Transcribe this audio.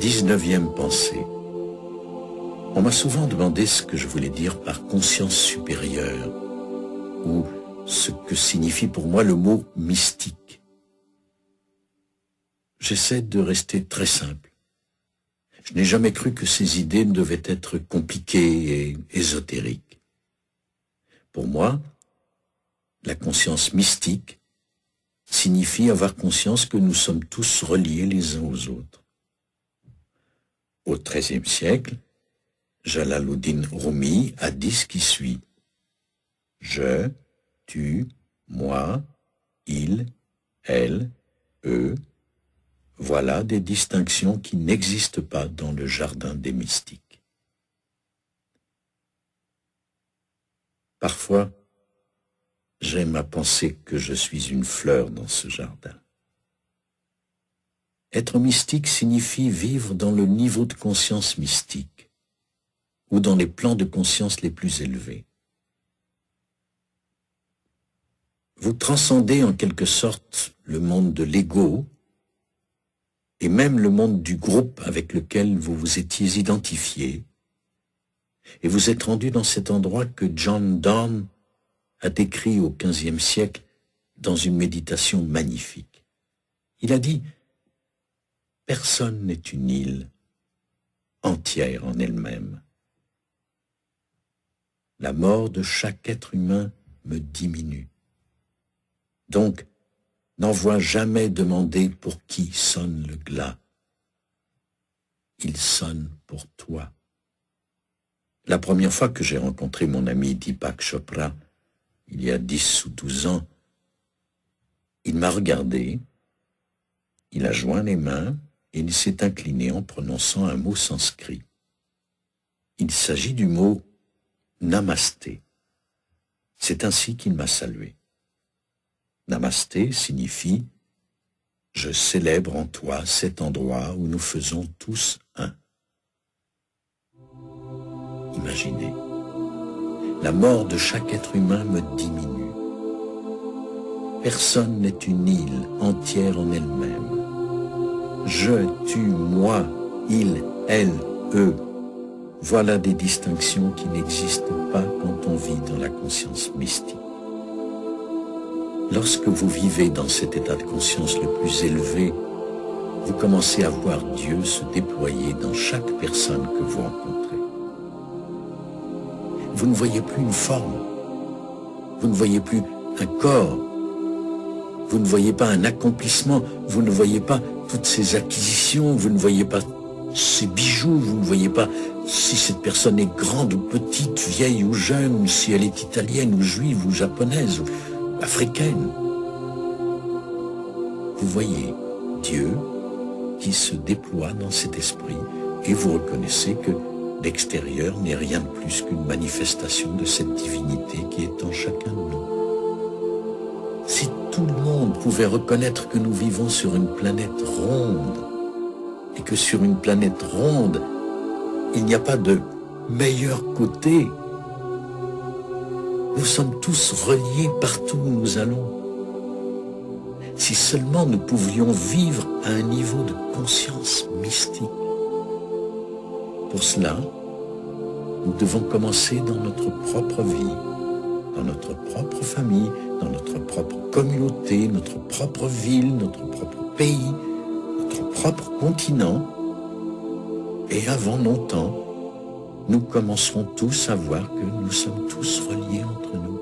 19e pensée. On m'a souvent demandé ce que je voulais dire par conscience supérieure, ou ce que signifie pour moi le mot mystique. J'essaie de rester très simple. Je n'ai jamais cru que ces idées ne devaient être compliquées et ésotériques. Pour moi, la conscience mystique signifie avoir conscience que nous sommes tous reliés les uns aux autres. Au XIIIe siècle, Jalaluddin Rumi a dit ce qui suit. Je, tu, moi, il, elle, eux, voilà des distinctions qui n'existent pas dans le jardin des mystiques. Parfois, j'aime à penser que je suis une fleur dans ce jardin. Être mystique signifie vivre dans le niveau de conscience mystique, ou dans les plans de conscience les plus élevés. Vous transcendez en quelque sorte le monde de l'ego, et même le monde du groupe avec lequel vous vous étiez identifié, et vous êtes rendu dans cet endroit que John Donne a décrit au XVe siècle dans une méditation magnifique. Il a dit « Personne n'est une île entière en elle-même. La mort de chaque être humain me diminue. Donc, n'envoie jamais demander pour qui sonne le glas. Il sonne pour toi. » La première fois que j'ai rencontré mon ami Deepak Chopra, il y a 10 ou 12 ans, il m'a regardé, il a joint les mains et il s'est incliné en prononçant un mot sanskrit. Il s'agit du mot Namasté. C'est ainsi qu'il m'a salué. Namasté signifie « Je célèbre en toi cet endroit où nous faisons tous un ». Imaginez, la mort de chaque être humain me diminue. Personne n'est une île entière en elle-même. Je, tu, moi, il, elle, eux, voilà des distinctions qui n'existent pas quand on vit dans la conscience mystique. Lorsque vous vivez dans cet état de conscience le plus élevé, vous commencez à voir Dieu se déployer dans chaque personne que vous rencontrez. Vous ne voyez plus une forme, vous ne voyez plus un corps, vous ne voyez pas un accomplissement, vous ne voyez pas toutes ces acquisitions, vous ne voyez pas ces bijoux, vous ne voyez pas si cette personne est grande ou petite, vieille ou jeune, si elle est italienne ou juive ou japonaise ou africaine. Vous voyez Dieu qui se déploie dans cet esprit et vous reconnaissez que l'extérieur n'est rien de plus qu'une manifestation de cette divinité qui est en chacun de nous. Si tout le monde pouvait reconnaître que nous vivons sur une planète ronde, et que sur une planète ronde, il n'y a pas de meilleur côté, nous sommes tous reliés partout où nous allons. Si seulement nous pouvions vivre à un niveau de conscience mystique. Pour cela, nous devons commencer dans notre propre vie, dans notre propre famille, dans notre propre communauté, notre propre ville, notre propre pays, notre propre continent. Et avant longtemps, nous commencerons tous à voir que nous sommes tous reliés entre nous.